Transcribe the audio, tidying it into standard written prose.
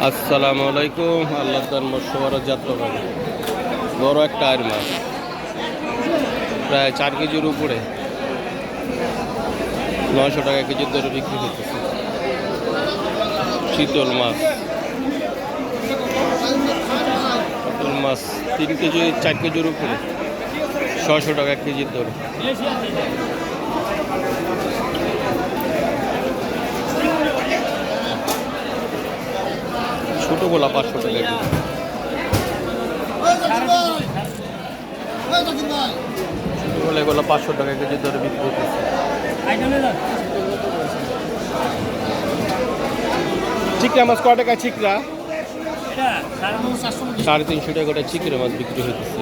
আসসালামু আলাইকুম। আল্লাহ তার মৎস্যবর যাত্রা করে বড় একটা আর মাছ প্রায় 4 কেজির উপরে 900 টাকা কেজির দরে বিক্রি করতেছে। চিতল মাছ 3 কেজি 4 কেজির উপরে 600 টাকা কেজির দরে। ছোটগুলা 500 টাকা কেজি। ছোটগুলো এগুলো 500 টাকা কেজির দরে বিক্রি করতেছে। চিকড়া মাছ কয় টাকা? চিকড়া 350 টাকা গোটা চিকড়া মাছ বিক্রি হইতেছে।